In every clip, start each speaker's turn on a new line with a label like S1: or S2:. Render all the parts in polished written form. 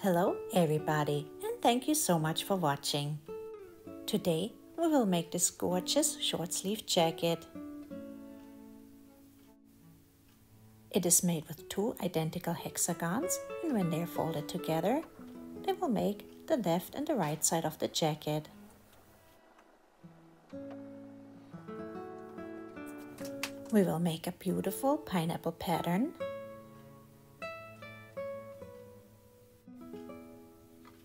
S1: Hello everybody, and thank you so much for watching. Today we will make this gorgeous short sleeve jacket. It is made with two identical hexagons, and when they are folded together, they will make the left and the right side of the jacket. We will make a beautiful pineapple pattern.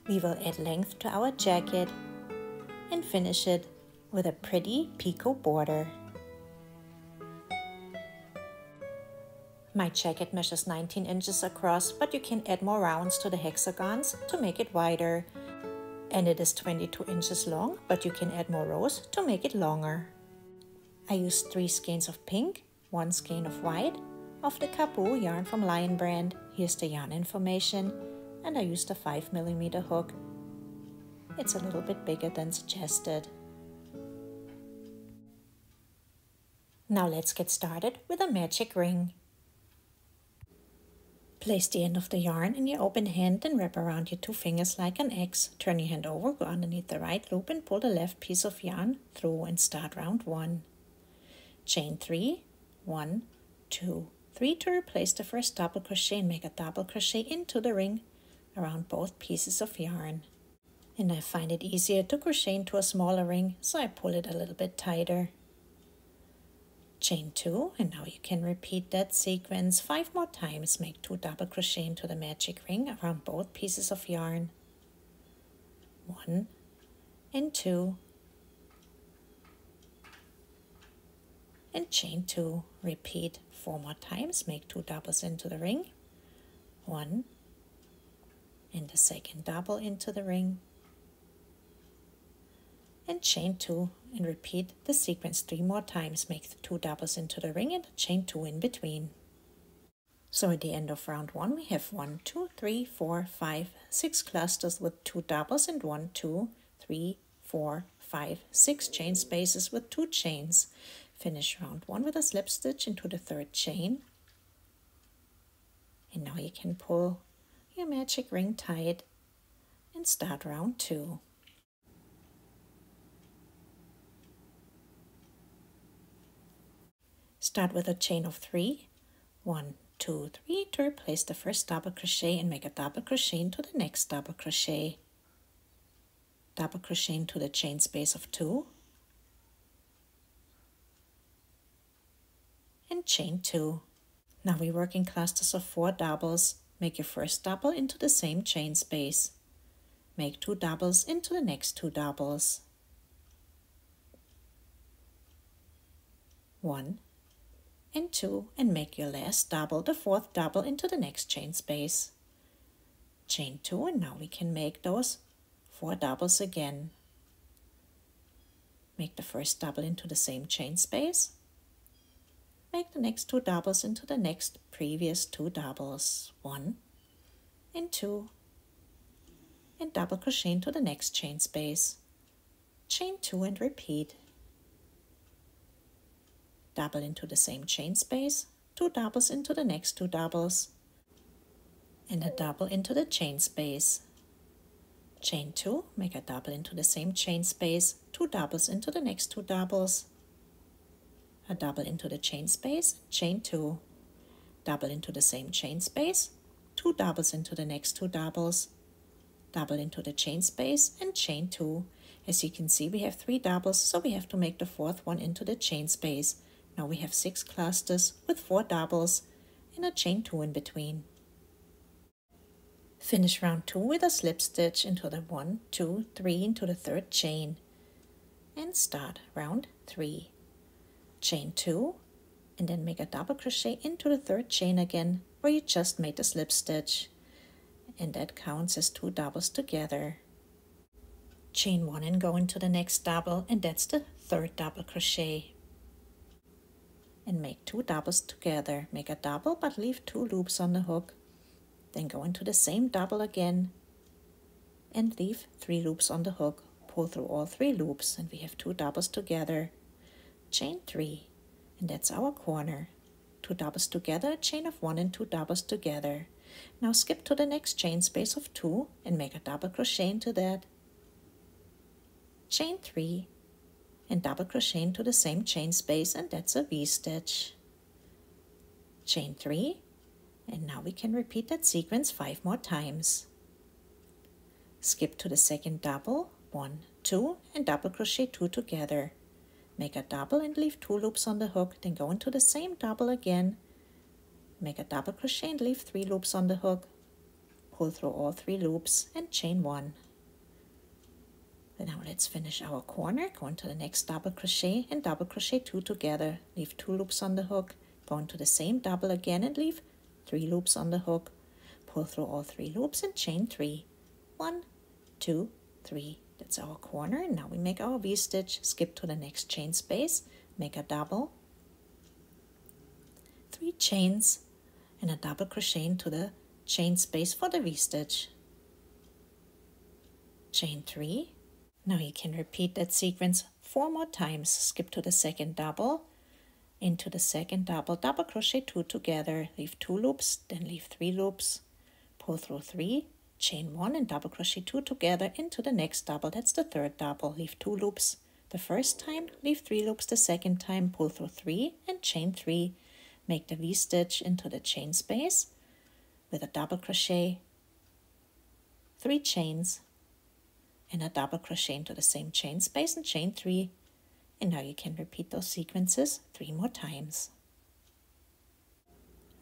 S1: We will add length to our jacket and finish it with a pretty picot border. My jacket measures 19 inches across, but you can add more rounds to the hexagons to make it wider. And it is 22 inches long, but you can add more rows to make it longer. I used 3 skeins of pink, 1 skein of white, of the Kaboo yarn from Lion brand. Here's the yarn information. And I used a 5mm hook. It's a little bit bigger than suggested. Now let's get started with a magic ring. Place the end of the yarn in your open hand and wrap around your 2 fingers like an X. Turn your hand over, go underneath the right loop and pull the left piece of yarn through and start round 1. Chain 3, 1, 2, 3 to replace the first double crochet and make a double crochet into the ring around both pieces of yarn. And I find it easier to crochet into a smaller ring, so I pull it a little bit tighter. Chain 2, and now you can repeat that sequence 5 more times. Make 2 double crochet into the magic ring around both pieces of yarn. 1 and 2 and chain 2. Repeat 4 more times. Make 2 doubles into the ring. 1 and the second double into the ring, and chain 2, and repeat the sequence 3 more times. Make 2 doubles into the ring and chain 2 in between. So at the end of round 1 we have 1, 2, 3, 4, 5, 6 clusters with 2 doubles and 1, 2, 3, 4, 5, 6 chain spaces with 2 chains. Finish round 1 with a slip stitch into the 3rd chain, and now you can pull your magic ring tight and start round 2. Start with a chain of 3, 1, 2, 3 to replace the first double crochet and make a double crochet into the next double crochet. Double crochet into the chain space of 2 and chain 2. Now we work in clusters of 4 doubles. Make your first double into the same chain space. Make 2 doubles into the next 2 doubles. 1 and 2, and make your last double, the 4th double, into the next chain space. Chain 2, and now we can make those 4 doubles again. Make the first double into the same chain space. Make the next 2 doubles into the next previous 2 doubles. 1 and 2, and double crochet into the next chain space. Chain 2 and repeat. Double into the same chain space, 2 doubles into the next 2 doubles, and a double into the chain space. Chain 2, make a double into the same chain space, 2 doubles into the next 2 doubles, a double into the chain space, chain 2, double into the same chain space, 2 doubles into the next 2 doubles, double into the chain space, and chain 2. As you can see, we have 3 doubles, so we have to make the 4th one into the chain space. Now we have 6 clusters with 4 doubles and a chain 2 in between. Finish round 2 with a slip stitch into the 1, 2, 3 into the 3rd chain, and start round 3. Chain 2, and then make a double crochet into the 3rd chain again where you just made the slip stitch, and that counts as 2 doubles together. Chain 1 and go into the next double, and that's the 3rd double crochet, and make 2 doubles together. Make a double but leave 2 loops on the hook, then go into the same double again and leave 3 loops on the hook. Pull through all 3 loops, and we have 2 doubles together. Chain 3, and that's our corner. 2 doubles together, chain of 1 and 2 doubles together. Now skip to the next chain space of 2 and make a double crochet into that. Chain 3 and double crochet into the same chain space, and that's a V-stitch. Chain 3, and now we can repeat that sequence 5 more times. Skip to the second double, 1, 2, and double crochet 2 together. Make a double and leave 2 loops on the hook, then go into the same double again. Make a double crochet and leave 3 loops on the hook. Pull through all 3 loops and chain 1. Then now let's finish our corner. Go into the next double crochet and double crochet 2 together. Leave 2 loops on the hook. Go into the same double again and leave 3 loops on the hook. Pull through all 3 loops and chain 3. 1, 2, 3. That's our corner. And now we make our V-stitch. Skip to the next chain space. Make a double. 3 chains and a double crochet into the chain space for the V-stitch. Chain 3. Now you can repeat that sequence 4 more times. Skip to the second double, into the second double, double crochet 2 together, leave 2 loops, then leave 3 loops, pull through 3, chain 1 and double crochet 2 together into the next double. That's the third double. Leave 2 loops the first time, leave 3 loops the second time, pull through 3 and chain 3. Make the V-stitch into the chain space with a double crochet, 3 chains, and a double crochet into the same chain space and chain 3. And now you can repeat those sequences 3 more times.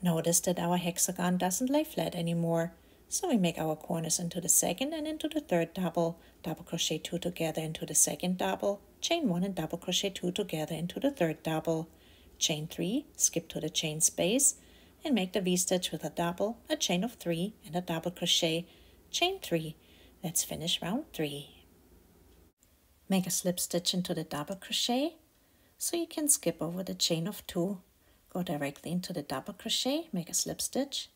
S1: Notice that our hexagon doesn't lay flat anymore, so we make our corners into the second and into the third double, double crochet 2 together into the second double, chain 1 and double crochet 2 together into the third double, chain 3, skip to the chain space, and make the V-stitch with a double, a chain of 3, and a double crochet, chain 3. Let's finish round 3. Make a slip stitch into the double crochet, so you can skip over the chain of 2, go directly into the double crochet, make a slip stitch,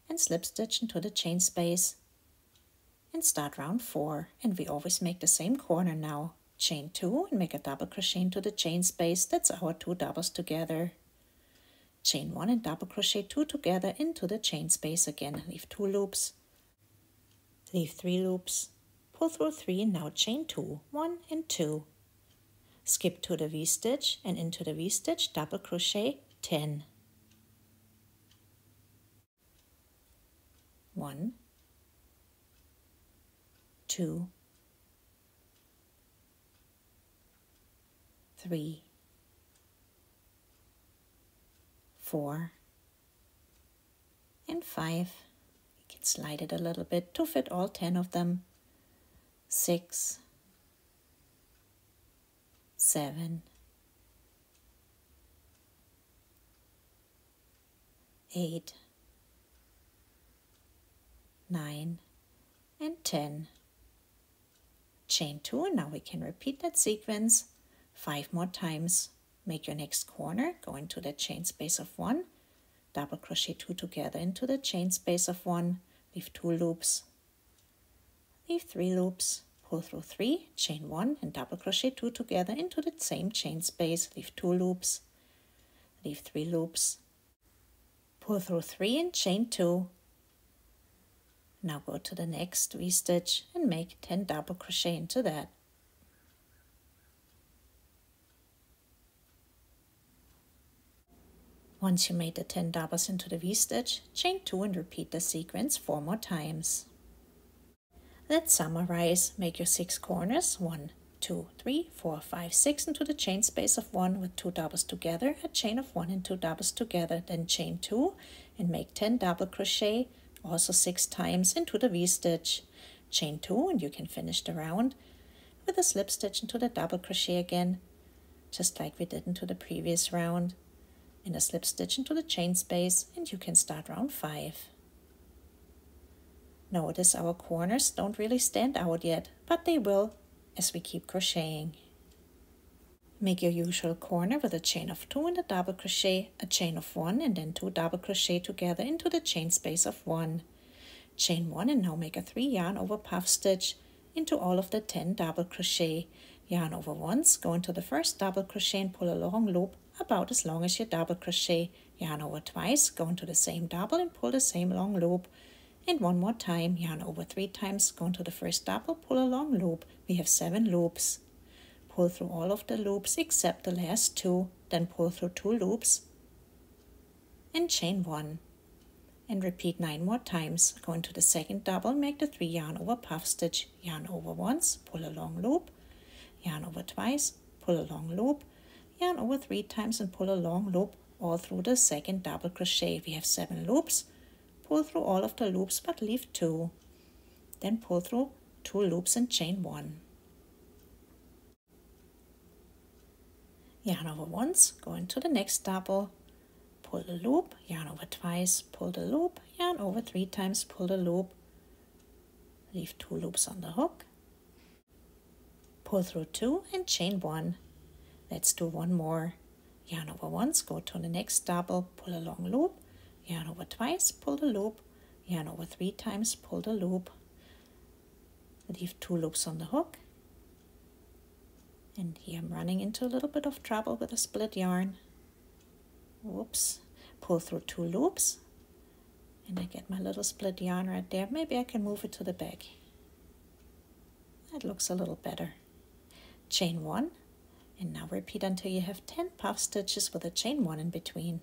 S1: and slip stitch into the chain space, and start round 4. And we always make the same corner now. Chain 2 and make a double crochet into the chain space. That's our 2 doubles together. Chain 1 and double crochet 2 together into the chain space again. Leave 2 loops. Leave 3 loops, pull through 3, and now chain 2, 1 and 2. Skip to the V-stitch and into the V-stitch, double crochet 10. 1, 2, 3, 4, and 5. Slide it a little bit to fit all 10 of them. 6, 7, 8, 9, and 10. Chain 2, and now we can repeat that sequence 5 more times. Make your next corner, go into the chain space of 1, double crochet 2 together into the chain space of 1, leave 2 loops, leave 3 loops, pull through 3, chain 1 and double crochet 2 together into the same chain space, leave 2 loops, leave 3 loops, pull through 3 and chain 2. Now go to the next V-stitch and make 10 double crochet into that. Once you made the 10 doubles into the V-stitch, chain 2 and repeat the sequence 4 more times. Let's summarize. Make your 6 corners, 1, 2, 3, 4, 5, 6 into the chain space of 1 with 2 doubles together, a chain of 1 and 2 doubles together, then chain 2 and make 10 double crochet, also 6 times into the V-stitch. Chain 2 and you can finish the round with a slip stitch into the double crochet again, just like we did into the previous round. And a slip stitch into the chain space, and you can start round 5. Notice our corners don't really stand out yet, but they will as we keep crocheting. Make your usual corner with a chain of 2 and a double crochet, a chain of 1 and then 2 double crochet together into the chain space of 1. Chain 1 and now make a 3 yarn over puff stitch into all of the 10 double crochet. Yarn over once, go into the first double crochet and pull a long loop about as long as your double crochet. Yarn over twice, go into the same double and pull the same long loop. And one more time, yarn over 3 times, go into the first double, pull a long loop. We have 7 loops. Pull through all of the loops except the last 2, then pull through 2 loops and chain 1. And repeat 9 more times. Go into the second double, make the 3 yarn over puff stitch, yarn over once, pull a long loop, yarn over twice, pull a long loop, yarn over 3 times and pull a long loop all through the second double crochet. We have 7 loops. Pull through all of the loops but leave 2. Then pull through 2 loops and chain 1. Yarn over once, go into the next double, pull the loop, yarn over twice, pull the loop, yarn over 3 times, pull the loop, leave 2 loops on the hook, pull through 2 and chain 1. Let's do one more. Yarn over once, go to the next double, pull a long loop, yarn over twice, pull the loop, yarn over 3 times, pull the loop, leave 2 loops on the hook. And here I'm running into a little bit of trouble with a split yarn. Whoops. Pull through 2 loops and I get my little split yarn right there. Maybe I can move it to the back. That looks a little better. Chain 1 and now repeat until you have 10 puff stitches with a chain 1 in between.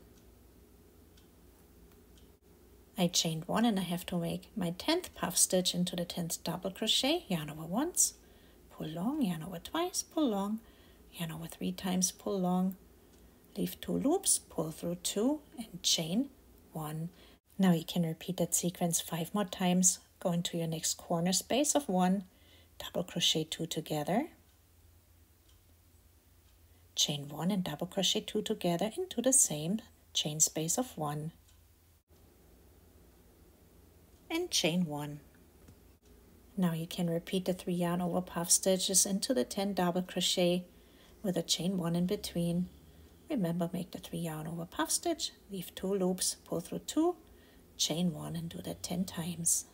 S1: I chained 1 and I have to make my 10th puff stitch into the 10th double crochet, yarn over once, pull long, yarn over twice, pull long, yarn over 3 times, pull long, leave 2 loops, pull through 2 and chain 1. Now you can repeat that sequence 5 more times. Go into your next corner space of 1, double crochet 2 together, chain 1 and double crochet 2 together into the same chain space of 1 and chain 1. Now you can repeat the 3 yarn over puff stitches into the 10 double crochet with a chain 1 in between. Remember, make the 3 yarn over puff stitch, leave 2 loops, pull through 2, chain 1 and do that 10 times.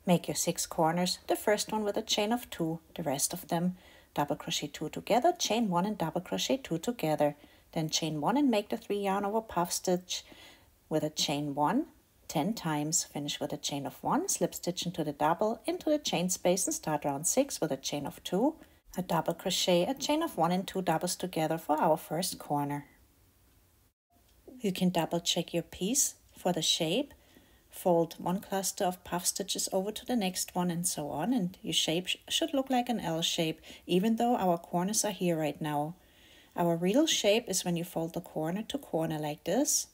S1: Make your 6 corners, the first one with a chain of 2, the rest of them double crochet 2 together, chain 1 and double crochet 2 together, then chain 1 and make the 3 yarn over puff stitch with a chain 1 10 times. Finish with a chain of 1, slip stitch into the double, into the chain space and start round 6 with a chain of 2, a double crochet, a chain of 1 and 2 doubles together for our first corner. You can double check your piece for the shape, fold one cluster of puff stitches over to the next one and so on, and your shape should look like an L shape, even though our corners are here right now. Our real shape is when you fold the corner to corner like this.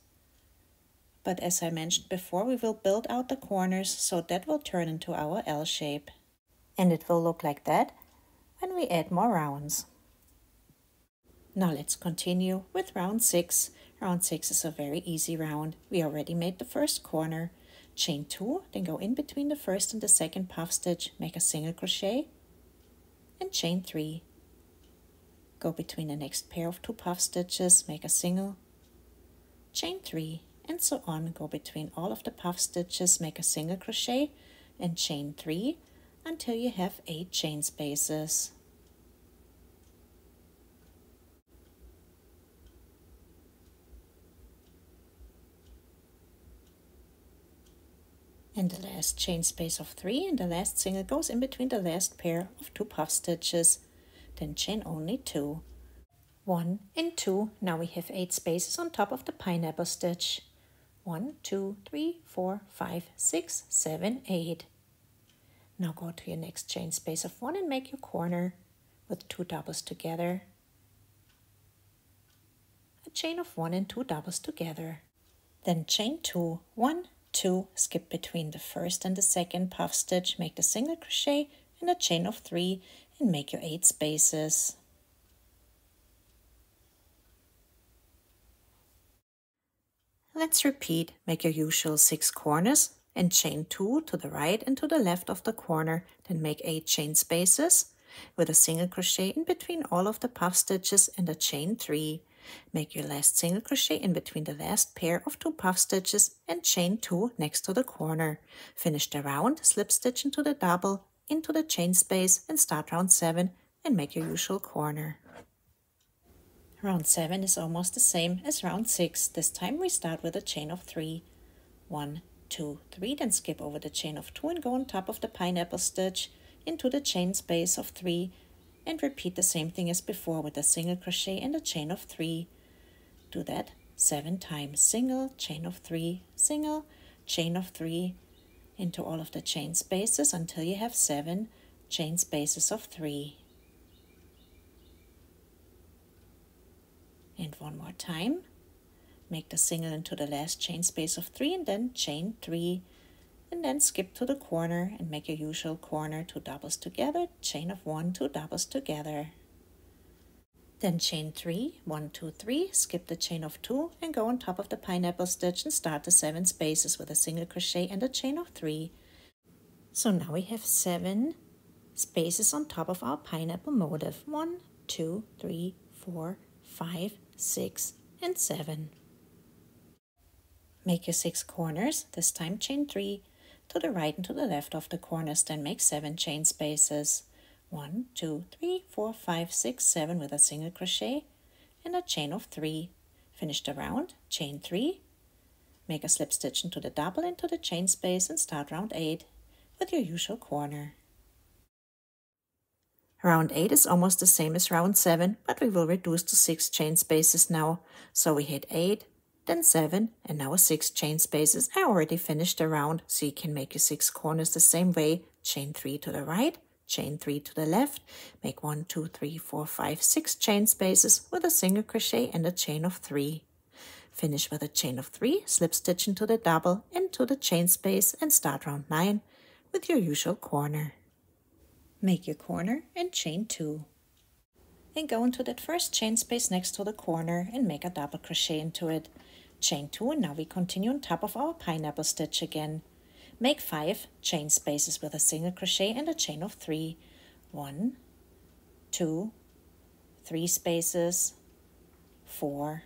S1: But as I mentioned before, we will build out the corners so that will turn into our L shape. And it will look like that when we add more rounds. Now let's continue with round 6. Round 6 is a very easy round. We already made the first corner. Chain 2, then go in between the first and the second puff stitch, make a single crochet, and chain 3. Go between the next pair of 2 puff stitches, make a single, chain 3. And so on. Go between all of the puff stitches, make a single crochet and chain 3 until you have 8 chain spaces. And the last chain space of 3 and the last single goes in between the last pair of 2 puff stitches. Then chain only 2. 1 and 2. Now we have 8 spaces on top of the pineapple stitch. 1, 2, 3, 4, 5, 6, 7, 8. Now go to your next chain space of 1 and make your corner with 2 doubles together. A chain of 1 and 2 doubles together. Then chain 2, 1, 2, skip between the first and the second puff stitch, make the single crochet and a chain of 3 and make your 8 spaces. Let's repeat. Make your usual 6 corners and chain 2 to the right and to the left of the corner, then make 8 chain spaces with a single crochet in between all of the puff stitches and a chain 3. Make your last single crochet in between the last pair of 2 puff stitches and chain 2 next to the corner. Finish the round, slip stitch into the double, into the chain space and start round 7 and make your usual corner. Round 7 is almost the same as round 6. This time we start with a chain of 3. 1, 2, 3, then skip over the chain of 2 and go on top of the pineapple stitch into the chain space of 3 and repeat the same thing as before with a single crochet and a chain of 3. Do that 7 times. Single, chain of 3, single, chain of 3 into all of the chain spaces until you have 7 chain spaces of 3. And one more time. Make the single into the last chain space of 3 and then chain 3 and then skip to the corner and make your usual corner, 2 doubles together, chain of 1, 2 doubles together. Then chain 3, 1, 2, 3, skip the chain of 2 and go on top of the pineapple stitch and start the 7 spaces with a single crochet and a chain of 3. So now we have 7 spaces on top of our pineapple motive. 1, 2, 3, 4, 5, 6, and 7. Make your 6 corners, this time chain 3, to the right and to the left of the corners, then make 7 chain spaces. 1, 2, 3, 4, 5, 6, 7 with a single crochet and a chain of 3. Finish the round, chain 3, make a slip stitch into the double into the chain space and start round 8 with your usual corner. Round 8 is almost the same as round 7, but we will reduce to 6 chain spaces now. So we hit 8, then 7, and now 6 chain spaces. I already finished the round, so you can make your 6 corners the same way. Chain 3 to the right, chain 3 to the left, make 1, 2, 3, 4, 5, 6 chain spaces with a single crochet and a chain of 3. Finish with a chain of 3, slip stitch into the double, into the chain space, and start round 9 with your usual corner. Make your corner and chain 2. And go into that first chain space next to the corner and make a double crochet into it. Chain 2, and now we continue on top of our pineapple stitch again. Make 5 chain spaces with a single crochet and a chain of 3. 1, 2, 3 spaces, 4,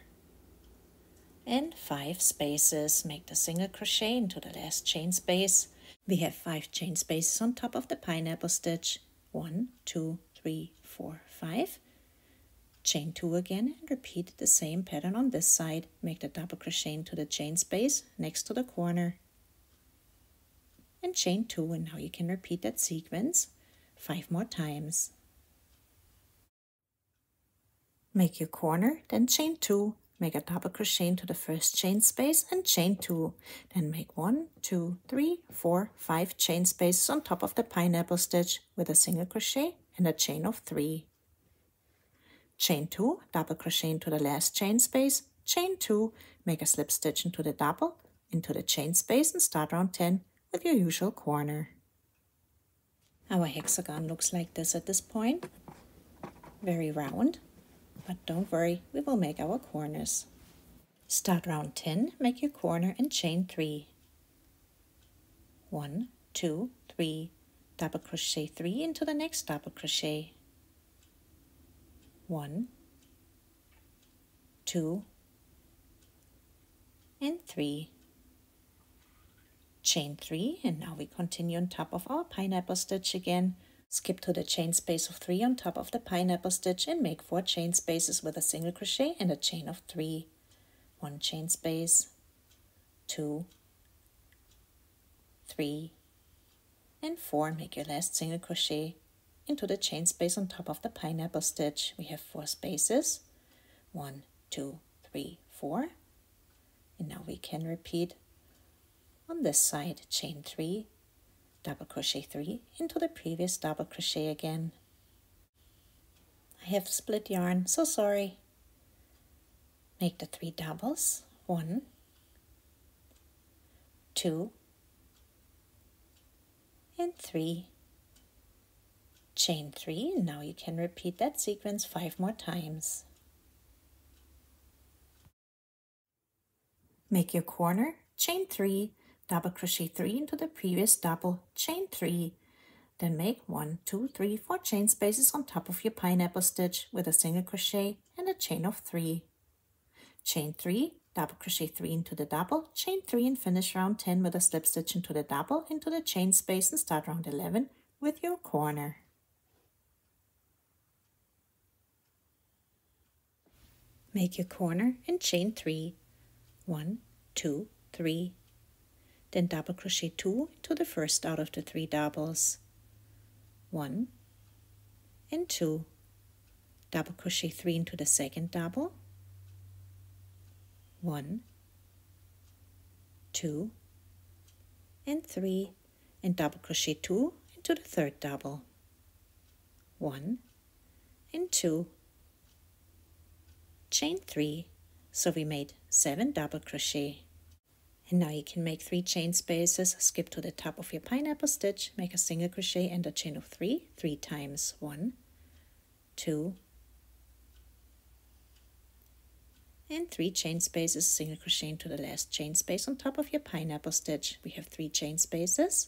S1: and 5 spaces. Make the single crochet into the last chain space. We have 5 chain spaces on top of the pineapple stitch. 1, 2, 3, 4, 5. Chain 2 again and repeat the same pattern on this side. Make the double crochet into the chain space next to the corner. And chain 2, and now you can repeat that sequence 5 more times. Make your corner, then chain 2. Make a double crochet into the first chain space and chain 2. Then make 1, 2, 3, 4, 5 chain spaces on top of the pineapple stitch with a single crochet and a chain of 3. Chain 2, double crochet into the last chain space, chain 2, make a slip stitch into the double, into the chain space and start round 10 with your usual corner. Our hexagon looks like this at this point. Very round. But don't worry, we will make our corners. Start round 10, make your corner and chain 3. 1, 2, 3, double crochet 3 into the next double crochet. 1, 2, and 3. Chain 3, and now we continue on top of our pineapple stitch again. Skip to the chain space of 3 on top of the pineapple stitch and make 4 chain spaces with a single crochet and a chain of 3. 1 chain space, 2, 3, and 4. Make your last single crochet into the chain space on top of the pineapple stitch. We have 4 spaces, 1, 2, 3, 4. And now we can repeat on this side, chain 3, double crochet 3 into the previous double crochet again. I have split yarn, so sorry. Make the 3 doubles, 1, 2, and 3. Chain 3, and now you can repeat that sequence 5 more times. Make your corner, chain 3, double crochet 3 into the previous double, chain 3, then make 1, 2, 3, 4 chain spaces on top of your pineapple stitch with a single crochet and a chain of 3. Chain 3, double crochet 3 into the double, chain 3 and finish round 10 with a slip stitch into the double, into the chain space and start round 11 with your corner. Make your corner and chain 3, 1, 2, 3, then double crochet 2 into the first out of the 3 doubles, 1 and 2, double crochet 3 into the second double, 1, 2 and 3, and double crochet 2 into the third double, 1 and 2, chain 3, so we made 7 double crochet. And now you can make 3 chain spaces, skip to the top of your pineapple stitch, make a single crochet and a chain of 3, 3 times, 1, 2, and 3 chain spaces, single crochet into the last chain space on top of your pineapple stitch. We have 3 chain spaces,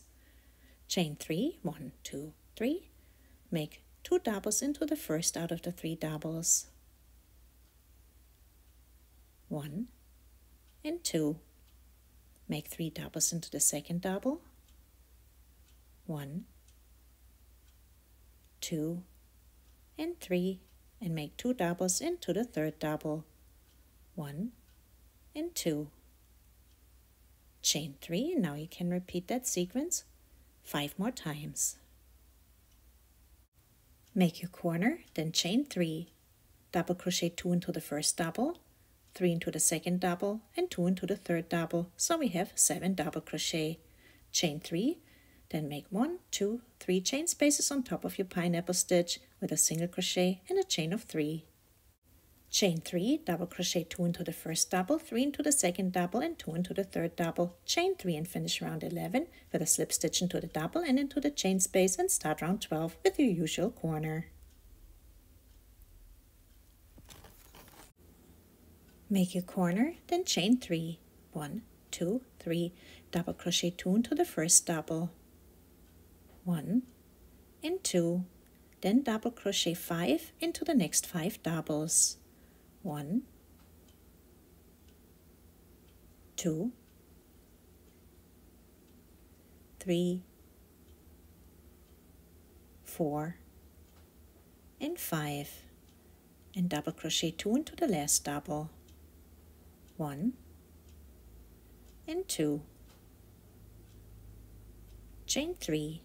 S1: chain 3, 1, 2, 3, make 2 doubles into the first out of the 3 doubles, 1 and 2, make 3 doubles into the second double, 1, 2 and 3, and make 2 doubles into the third double, 1 and 2, chain 3, and now you can repeat that sequence 5 more times. Make your corner, then chain 3, double crochet 2 into the first double, 3 into the second double, and 2 into the third double, so we have 7 double crochet, chain 3, then make 1, 2, 3 chain spaces on top of your pineapple stitch with a single crochet and a chain of 3. Chain 3, double crochet 2 into the first double, 3 into the second double, and 2 into the third double, chain 3 and finish round 11 with a slip stitch into the double and into the chain space, and start round 12 with your usual corner. Make your corner, then chain 3, 1, 2, 3, double crochet 2 into the first double, 1 and 2, then double crochet 5 into the next 5 doubles, 1, 2, 3, 4, and 5, and double crochet 2 into the last double, 1 and 2, chain 3,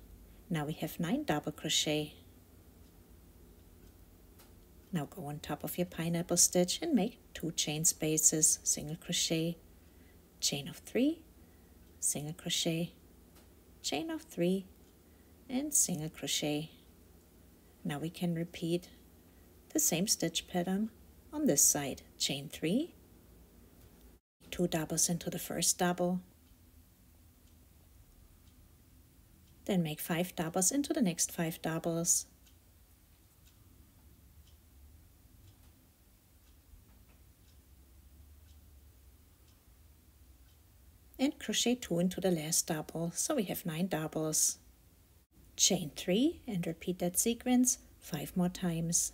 S1: now we have 9 double crochet. Now go on top of your pineapple stitch and make 2 chain spaces, single crochet, chain of 3, single crochet, chain of 3, and single crochet. Now we can repeat the same stitch pattern on this side, chain 3, 2 doubles into the first double, then make 5 doubles into the next 5 doubles, and crochet 2 into the last double, so we have 9 doubles. Chain 3 and repeat that sequence 5 more times.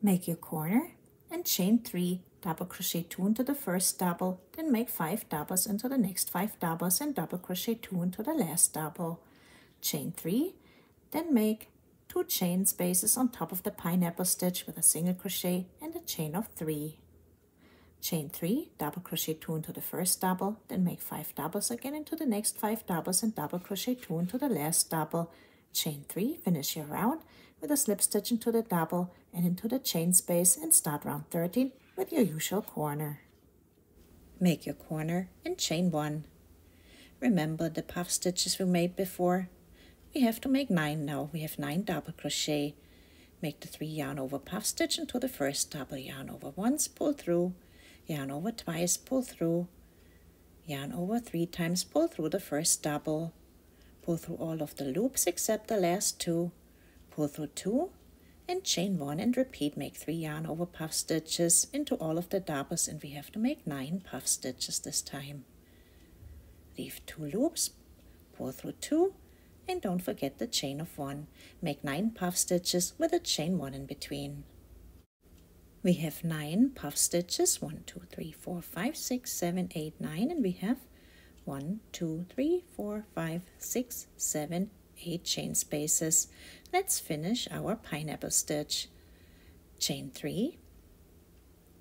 S1: Make your corner and chain 3, double crochet 2 into the first double, then make 5 doubles into the next 5 doubles and double crochet 2 into the last double. Chain 3, then make 2 chain spaces on top of the pineapple stitch with a single crochet and a chain of 3. Chain 3, double crochet 2 into the first double, then make 5 doubles again into the next 5 doubles and double crochet 2 into the last double. Chain 3, finish your round with a slip stitch into the double and into the chain space, and start round 13 with your usual corner. Make your corner and chain 1. Remember the puff stitches we made before? We have to make 9 now. We have 9 double crochet. Make the 3 yarn over puff stitch into the first double, yarn over once, pull through, yarn over twice, pull through, yarn over 3 times, pull through the first double, pull through all of the loops except the last 2, pull through 2, and chain 1 and repeat. Make 3 yarn over puff stitches into all of the doubles, and we have to make 9 puff stitches this time. Leave 2 loops, pull through 2, and don't forget the chain of 1. Make 9 puff stitches with a chain 1 in between. We have 9 puff stitches, 1, 2, 3, 4, 5, 6, 7, 8, 9, and we have 1, 2, 3, 4, 5, 6, 7, 8 chain spaces. Let's finish our pineapple stitch. chain 3,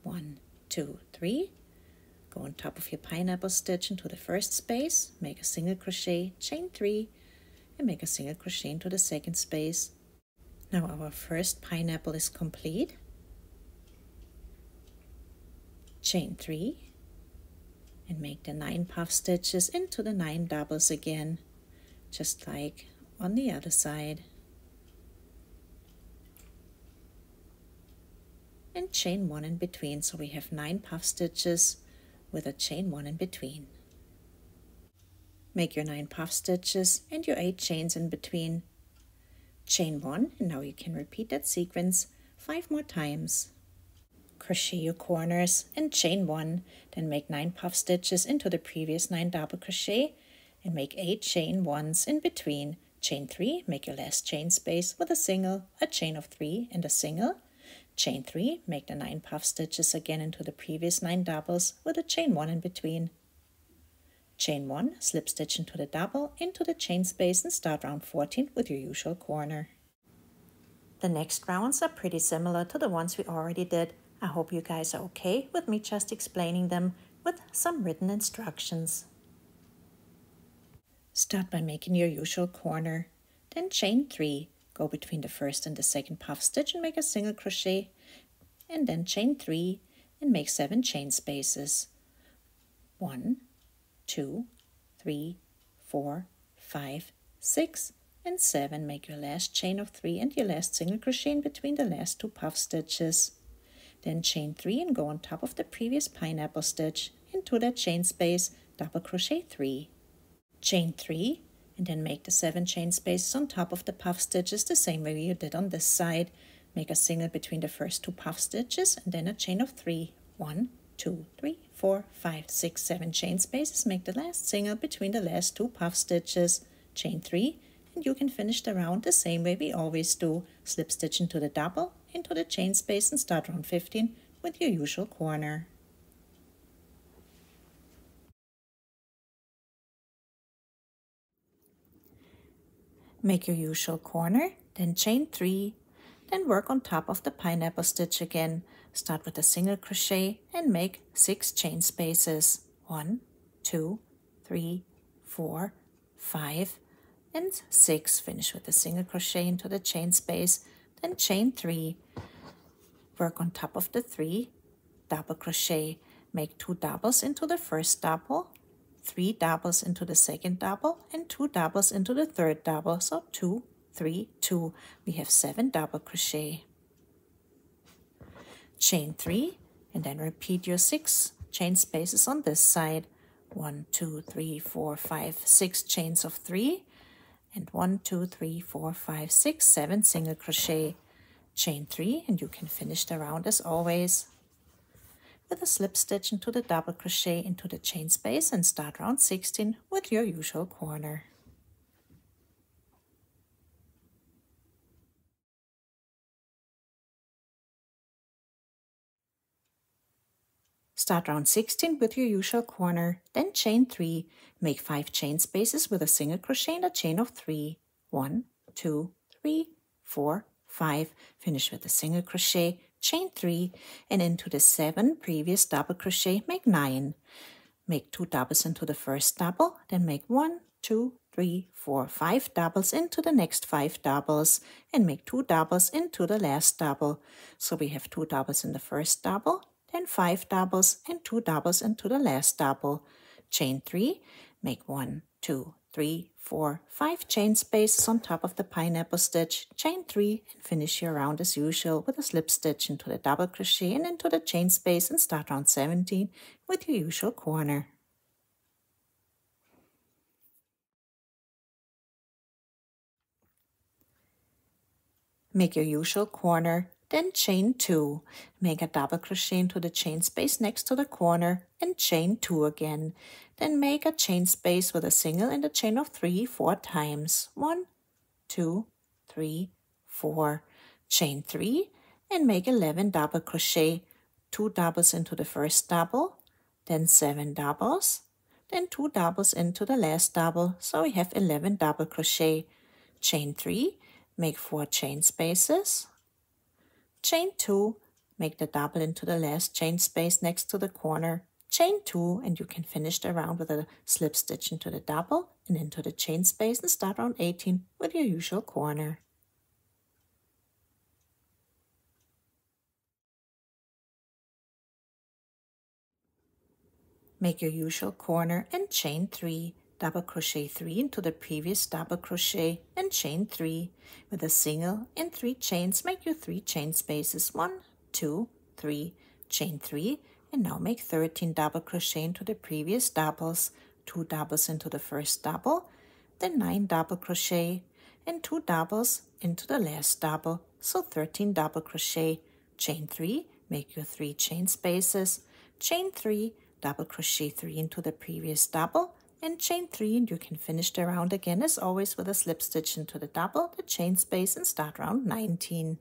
S1: 1, 2, 3, go on top of your pineapple stitch into the first space, make a single crochet, chain 3, and make a single crochet into the second space. Now our first pineapple is complete. Chain 3 and make the 9 puff stitches into the 9 doubles again, just like on the other side. And chain 1 in between, so we have 9 puff stitches with a chain 1 in between. Make your 9 puff stitches and your 8 chains in between. Chain 1, and now you can repeat that sequence 5 more times. Crochet your corners and chain 1, then make 9 puff stitches into the previous 9 double crochet and make 8 chain 1s in between. Chain 3, make your last chain space with a single, a chain of 3 and a single. Chain 3, make the 9 puff stitches again into the previous 9 doubles with a chain 1 in between. Chain 1, slip stitch into the double, into the chain space and start round 14 with your usual corner. The next rounds are pretty similar to the ones we already did. I hope you guys are okay with me just explaining them with some written instructions. Start by making your usual corner, then chain 3, go between the first and the second puff stitch and make a single crochet, and then chain 3 and make 7 chain spaces. 1, 2, 3, 4, 5, 6, and 7. Make your last chain of 3 and your last single crochet in between the last 2 puff stitches. Then chain 3 and go on top of the previous pineapple stitch into that chain space, double crochet 3. Chain 3 and then make the 7 chain spaces on top of the puff stitches the same way you did on this side. Make a single between the first 2 puff stitches and then a chain of 3. 1, 2, 3, 4, 5, 6, 7 chain spaces. Make the last single between the last 2 puff stitches, chain 3, and you can finish the round the same way we always do. Slip stitch into the double, into the chain space and start round 15 with your usual corner. Make your usual corner, then chain 3, then work on top of the pineapple stitch again. Start with a single crochet and make 6 chain spaces. 1, 2, 3, 4, 5, and 6. Finish with a single crochet into the chain space, then chain 3. Work on top of the 3, double crochet. Make 2 doubles into the first double, 3 doubles into the second double, and 2 doubles into the third double. So 2, 3, 2. We have 7 double crochet. Chain 3 and then repeat your 6 chain spaces on this side. 1, 2, 3, 4, 5, 6 chains of 3 and 1, 2, 3, 4, 5, 6, 7 single crochet. Chain 3 and you can finish the round as always with a slip stitch into the double crochet into the chain space and start round 16 with your usual corner. Start round 16 with your usual corner, then chain 3, make 5 chain spaces with a single crochet and a chain of 3. 1, 2, 3, 4, 5. Finish with a single crochet, chain 3, and into the 7 previous double crochet, make 9. Make 2 doubles into the first double, then make 1, 2, 3, 4, 5 doubles into the next 5 doubles, and make 2 doubles into the last double. So we have 2 doubles in the first double, then 5 doubles and 2 doubles into the last double. Chain 3, make 1, 2, 3, 4, 5 chain spaces on top of the pineapple stitch, chain 3, and finish your round as usual with a slip stitch into the double crochet and into the chain space and start round 17 with your usual corner. Make your usual corner, then chain 2. Make a double crochet into the chain space next to the corner and chain 2 again. Then make a chain space with a single and a chain of 3 4 times. 1, 2, 3, 4. Chain 3 and make 11 double crochet. 2 doubles into the first double, then 7 doubles, then 2 doubles into the last double. So we have 11 double crochet. Chain 3, make 4 chain spaces. chain 2, make the double into the last chain space next to the corner, chain 2, and you can finish the round with a slip stitch into the double and into the chain space and start round 18 with your usual corner. Make your usual corner and chain 3, double crochet 3 into the previous double crochet and chain 3. With a single and 3 chains, make your 3 chain spaces, 1, 2, 3, chain 3, and now make 13 double crochet into the previous doubles, 2 doubles into the first double, then 9 double crochet and 2 doubles into the last double, so 13 double crochet, chain 3, make your 3 chain spaces, chain 3, double crochet 3 into the previous double and chain 3, and you can finish the round again as always with a slip stitch into the double, the chain space, and start round 19.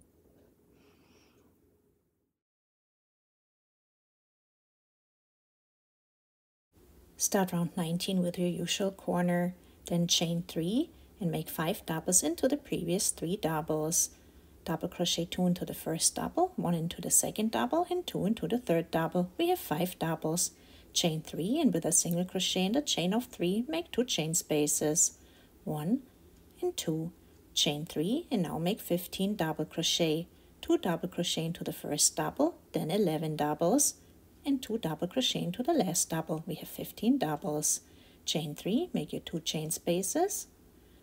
S1: Start round 19 with your usual corner, then chain 3 and make 5 doubles into the previous 3 doubles. Double crochet 2 into the first double, 1 into the second double, and 2 into the third double. We have 5 doubles. Chain 3 and with a single crochet in the chain of 3, make 2 chain spaces, 1 and 2, chain 3, and now make 15 double crochet, 2 double crochet into the first double, then 11 doubles, and 2 double crochet into the last double. We have 15 doubles. Chain 3, make your 2 chain spaces,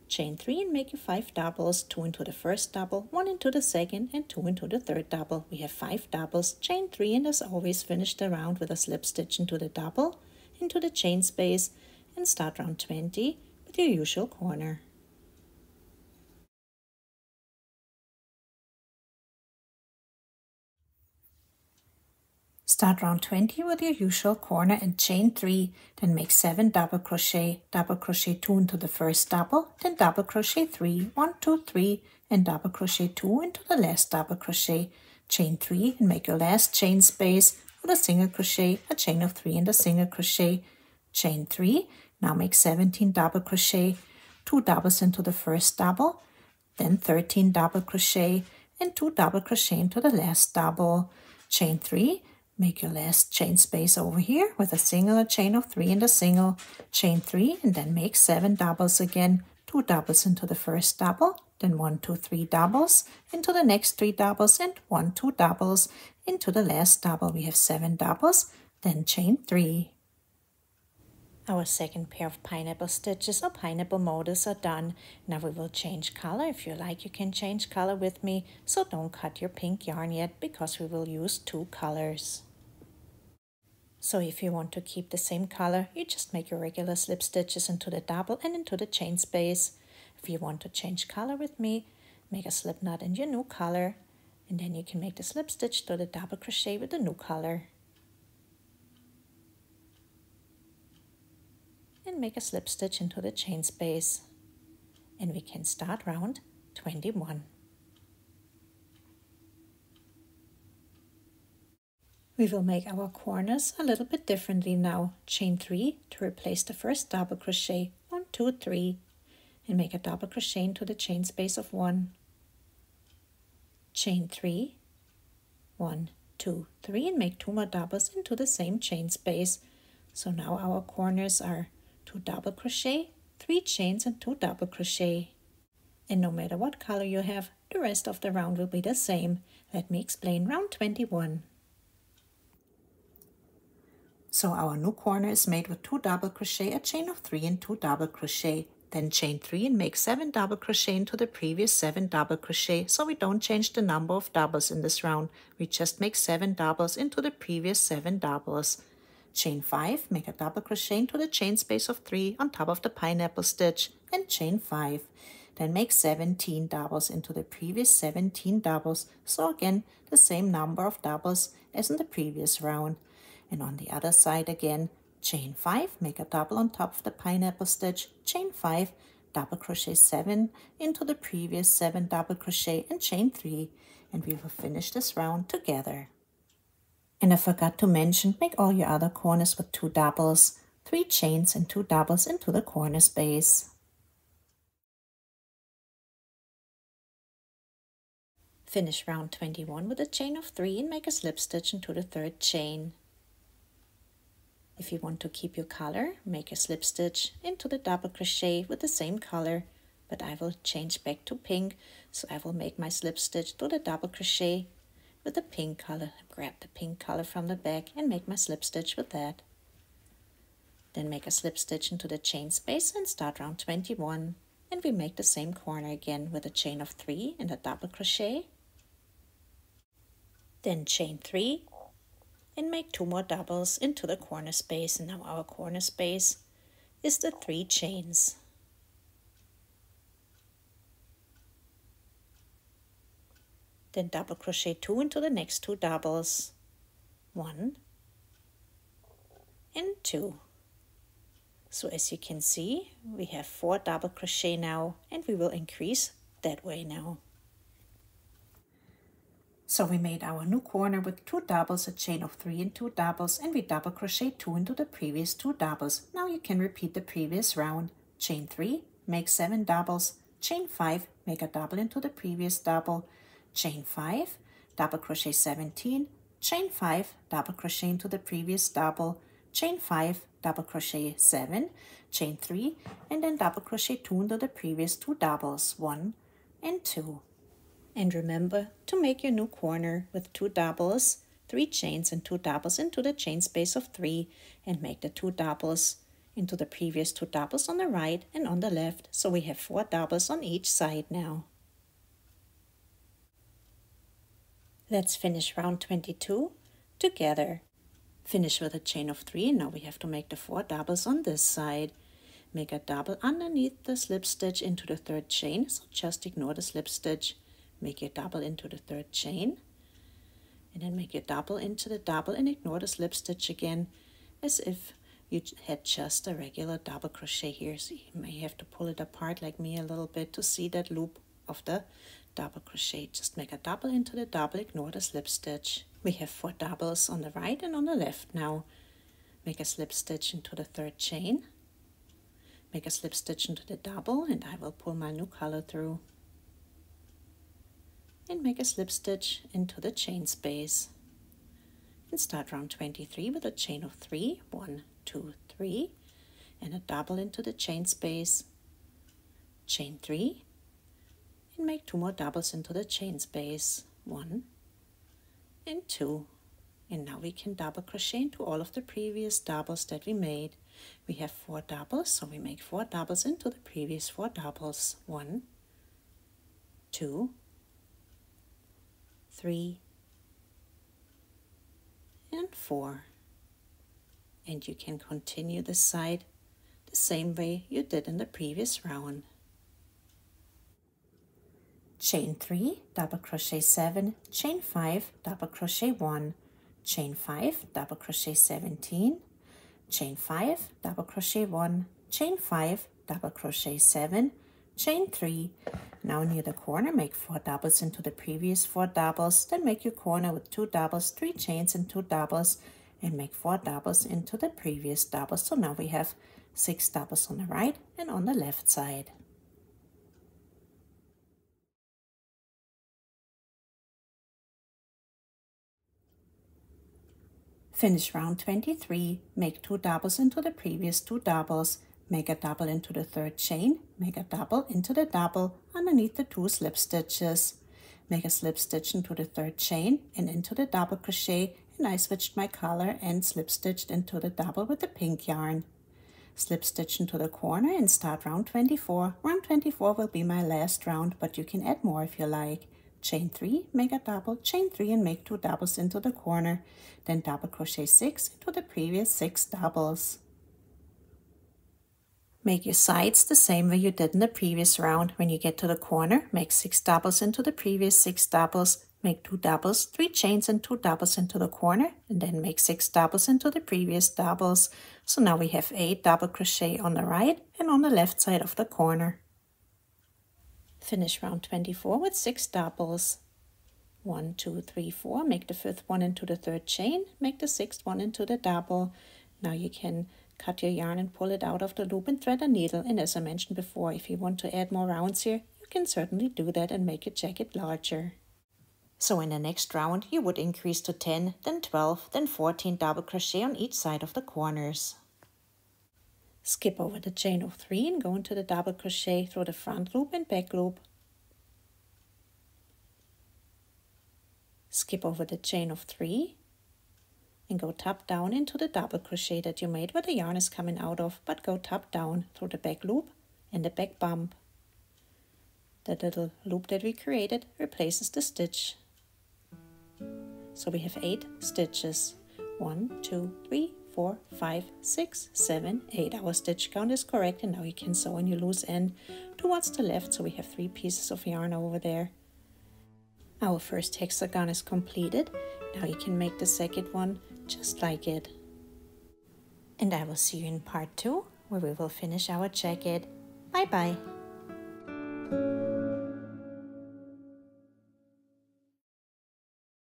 S1: chain 3 and make your 5 doubles, 2 into the first double, 1 into the second, and 2 into the third double. We have 5 doubles, chain 3, and as always finish the round with a slip stitch into the double, into the chain space, and start round 20 with your usual corner. Start round 20 with your usual corner and chain 3, then make 7 double crochet 2 into the first double, then double crochet 3, 1, 2, 3, and double crochet 2 into the last double crochet, chain 3, and make your last chain space with a single crochet, a chain of 3 and a single crochet, chain 3, now make 17 double crochet, 2 doubles into the first double, then 13 double crochet, and 2 double crochet into the last double, chain 3, make your last chain space over here with a single, a chain of 3 and a single, chain 3, and then make 7 doubles again, 2 doubles into the first double, then 1, 2, 3 doubles into the next 3 doubles, and 1, 2 doubles into the last double. We have 7 doubles, then chain 3. Our second pair of pineapple stitches or pineapple motives are done. Now we will change color. If you like, you can change color with me, so don't cut your pink yarn yet because we will use 2 colors. So if you want to keep the same color, you just make your regular slip stitches into the double and into the chain space. If you want to change color with me, make a slip knot in your new color, and then you can make the slip stitch to the double crochet with the new color. And make a slip stitch into the chain space. And we can start round 21. We will make our corners a little bit differently now. Chain 3 to replace the first double crochet, 1, 2, 3, and make a double crochet into the chain space of 1. Chain 3, 1, 2, 3, and make 2 more doubles into the same chain space. So now our corners are 2 double crochet, 3 chains, and 2 double crochet. And no matter what color you have, the rest of the round will be the same. Let me explain round 21. So our new corner is made with 2 double crochet, a chain of 3, and 2 double crochet. Then chain 3 and make 7 double crochet into the previous 7 double crochet, so we don't change the number of doubles in this round. We just make 7 doubles into the previous 7 doubles. Chain 5, make a double crochet into the chain space of 3 on top of the pineapple stitch, and chain 5. Then make 17 doubles into the previous 17 doubles, so again the same number of doubles as in the previous round. And on the other side again, chain 5, make a double on top of the pineapple stitch, chain 5, double crochet 7 into the previous 7 double crochet, and chain 3, and we will finish this round together. And I forgot to mention, make all your other corners with 2 doubles, 3 chains and 2 doubles into the corner space. Finish round 21 with a chain of 3 and make a slip stitch into the 3rd chain. If you want to keep your color, make a slip stitch into the double crochet with the same color, but I will change back to pink, so I will make my slip stitch to the double crochet with the pink color. Grab the pink color from the back and make my slip stitch with that. Then make a slip stitch into the chain space and start round 21. And we make the same corner again with a chain of 3 and a double crochet. Then chain 3 and make 2 more doubles into the corner space. And now our corner space is the 3 chains. Then double crochet 2 into the next 2 doubles. 1 and 2. So as you can see, we have 4 double crochet now, and we will increase that way now. So we made our new corner with 2 doubles, a chain of 3 and 2 doubles, and we double crochet 2 into the previous 2 doubles. Now you can repeat the previous round. Chain 3, make 7 doubles, chain 5, make a double into the previous double, chain 5, double crochet 17, chain 5, double crochet into the previous double, chain 5, double crochet 7, chain 3, and then double crochet 2 into the previous 2 doubles, 1 and 2. And remember to make your new corner with 2 doubles, 3 chains and 2 doubles into the chain space of 3, and make the 2 doubles into the previous 2 doubles on the right and on the left, so we have 4 doubles on each side now. Let's finish round 22 together. Finish with a chain of 3, and now we have to make the 4 doubles on this side. Make a double underneath the slip stitch into the 3rd chain, so just ignore the slip stitch. Make your double into the 3rd chain, and then make your double into the double and ignore the slip stitch again, as if you had just a regular double crochet here. So you may have to pull it apart like me a little bit to see that loop of the double crochet. Just make a double into the double, ignore the slip stitch. We have 4 doubles on the right and on the left now. Make a slip stitch into the 3rd chain, make a slip stitch into the double, and I will pull my new color through, and make a slip stitch into the chain space. And start round 23 with a chain of 3, 1, 2, 3, and a double into the chain space, chain 3, and make 2 more doubles into the chain space, 1 and 2. And now we can double crochet into all of the previous doubles that we made. We have 4 doubles, so we make 4 doubles into the previous 4 doubles, 1, 2, 3, and 4. And you can continue this side the same way you did in the previous round. Chain 3, double crochet 7, chain 5, double crochet 1, chain 5, double crochet 17, chain 5, double crochet 1, chain 5, double crochet 7, chain 3. Now near the corner, make 4 doubles into the previous 4 doubles, then make your corner with 2 doubles, 3 chains and 2 doubles, and make 4 doubles into the previous doubles. So now we have 6 doubles on the right and on the left side. Finish round 23, make 2 doubles into the previous 2 doubles, make a double into the 3rd chain, make a double into the double underneath the 2 slip stitches. Make a slip stitch into the 3rd chain and into the double crochet, and I switched my color and slip stitched into the double with the pink yarn. Slip stitch into the corner and start round 24. Round 24 will be my last round, but you can add more if you like. Chain 3, make a double, chain 3 and make 2 doubles into the corner, then double crochet 6 into the previous 6 doubles. Make your sides the same way you did in the previous round. When you get to the corner, make 6 doubles into the previous 6 doubles, make 2 doubles, 3 chains and 2 doubles into the corner, and then make 6 doubles into the previous doubles. So now we have 8 double crochet on the right and on the left side of the corner. Finish round 24 with 6 doubles. 1, 2, 3, 4. Make the 5th one into the 3rd chain. Make the 6th one into the double. Now you can cut your yarn and pull it out of the loop and thread a needle. And as I mentioned before, if you want to add more rounds here, you can certainly do that and make your jacket larger. So in the next round you would increase to 10, then 12, then 14 double crochet on each side of the corners. Skip over the chain of 3 and go into the double crochet through the front loop and back loop. Skip over the chain of 3 and go top down into the double crochet that you made where the yarn is coming out of, but go top down through the back loop and the back bump. The little loop that we created replaces the stitch. So we have 8 stitches. 1, 2, 3, 4, 5, 6, 7, 8. Our stitch count is correct, and now you can sew in your loose end towards the left, so we have 3 pieces of yarn over there. Our first hexagon is completed. Now you can make the second one just like it. And I will see you in part 2, where we will finish our jacket. Bye bye!